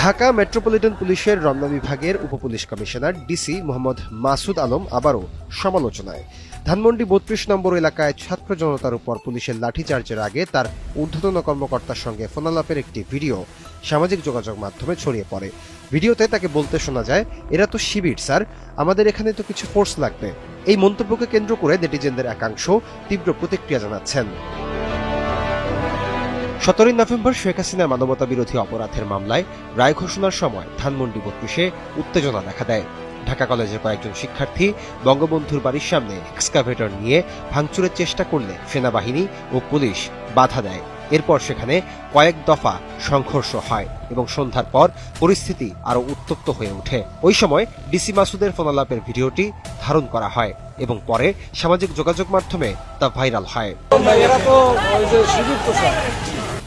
Dhaka metropolitan পুলিশের রমনা বিভাগের উপপুলিশ commissioner DC Mohammad Masud Alam আবারও সমালোচনায়। ধানমন্ডি ৩২ নম্বর এলাকায় ছাত্র জনতার উপর পুলিশের লাঠিচার্জের আগে তার ঊর্ধ্বতন কর্মকর্তার সঙ্গে ফোনালাপের একটি ভিডিও সামাজিক যোগাযোগ মাধ্যমে ছড়িয়ে পড়ে। ভিডিওতে তাকে বলতে শোনা যায়, এরা তো শিবির স্যার, আমাদের এখানে তো কিছু ফোর্স লাগবে। এই মন্তব্যকে কেন্দ্র করে নেটিজেনদের একাংশ তীব্র প্রতিক্রিয়া জানাচ্ছেন। ১৭ নভেম্বর শেখ হাসিনার মানবতা বিরোধী অপরাধের মামলায় রায় ঘোষণার সময় ধানমন্ডি ৩২-এ উত্তেজনা দেখা দেয়। ঢাকা কলেজের কয়েকজন শিক্ষার্থী বঙ্গবন্ধুর বাড়ির সামনে এক্সকাভেটর নিয়ে ভাঙচুরের চেষ্টা করলে সেনাবাহিনী ও পুলিশ বাধা দেয়। এরপর সেখানে কয়েক দফা সংঘর্ষ হয় এবং সন্ধ্যার পর পরিস্থিতি আরও উত্তপ্ত হয়ে ওঠে। ওই সময় ডিসি মাসুদের ফোনালাপের ভিডিওটি ধারণ করা হয় এবং পরে সামাজিক যোগাযোগ মাধ্যমে তা ভাইরাল হয়।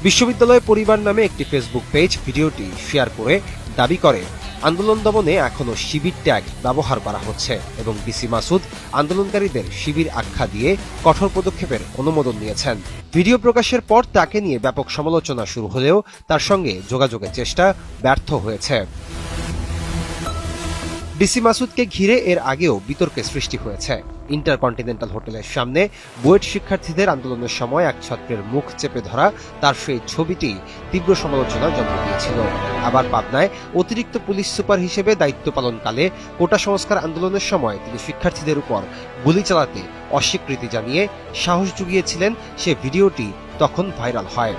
বিশ্ববিদ্যালয় পরিবার নামে একটি ফেসবুক পেজ ভিডিওটি শেয়ার করে দাবি করে, আন্দোলন দমনে এখনো শিবির ট্যাগ ব্যবহার করা হচ্ছে এবং ডিসি মাসুদ আন্দোলনকারীদের শিবির আখ্যা দিয়ে কঠোর পদক্ষেপের অনুমোদন নিয়েছেন। ভিডিও প্রকাশের পর তাকে নিয়ে ব্যাপক সমালোচনা শুরু হলেও তার সঙ্গে যোগাযোগের চেষ্টা ব্যর্থ হয়েছে। ডিসি মাসুদকে ঘিরে এর আগেও বিতর্কের সৃষ্টি হয়েছে। ইন্টারকন্টিনেন্টাল হোটেলের সামনে বুয়েট শিক্ষার্থীদের আন্দোলনের সময় এক ছাত্রের মুখ চেপে ধরা তার সেই ছবিটি তীব্র সমালোচনার জন্ম দিয়েছিল। আবার পাবনায় অতিরিক্ত পুলিশ সুপার হিসেবে দায়িত্ব পালনকালে কোটা সংস্কার আন্দোলনের সময় তিনি শিক্ষার্থীদের উপর গুলি চালাতে অস্বীকৃতি জানিয়ে সাহস জুগিয়েছিলেন, সে ভিডিওটি তখন ভাইরাল হয়।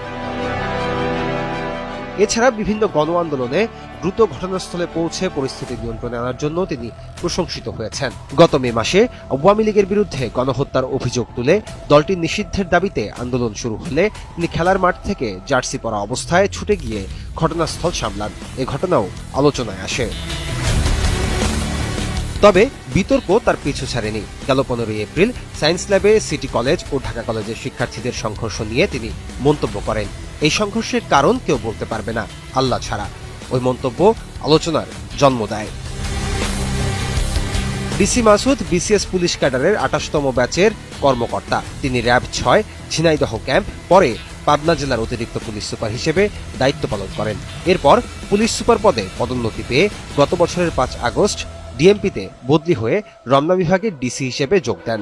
এছাড়া বিভিন্ন গণ আন্দোলনে দ্রুত ঘটনাস্থলে পৌঁছে পরিস্থিতি নিয়ন্ত্রণে আনার জন্য তিনি প্রশংসিত হয়েছেন। গত মে মাসে আওয়ামী লীগের বিরুদ্ধে গণহত্যার অভিযোগ তুলে দলটি নিষিদ্ধের দাবিতে আন্দোলন শুরু হলে তিনি খেলার মাঠ থেকে জার্সি পরা অবস্থায় ছুটে গিয়ে ঘটনাস্থল সামলান। এ ঘটনাও আলোচনায় আসে। তবে বিতর্ক তার পিছু ছাড়েনি। গেল ১৫ এপ্রিল সায়েন্স ল্যাবে সিটি কলেজ ও ঢাকা কলেজের শিক্ষার্থীদের সংঘর্ষ নিয়ে তিনি মন্তব্য করেন, এই সংঘর্ষের কারণ কেউ বলতে পারবে না আল্লাহ ছাড়া। ওই মন্তব্য আলোচনার জন্ম দেয়। ডিসি মাসুদ বিসিএস পুলিশ ক্যাডারের ২৮তম ব্যাচের কর্মকর্তা। তিনি র‍্যাব ৬ ঝিনাইদহ ক্যাম্প, পরে পাবনা জেলার অতিরিক্ত পুলিশ সুপার হিসেবে দায়িত্ব পালন করেন। এরপর পুলিশ সুপার পদে পদোন্নতি পেয়ে গত বছরের ৫ আগস্ট ডিএমপিতে বদলি হয়ে রমনা বিভাগের ডিসি হিসেবে যোগ দেন।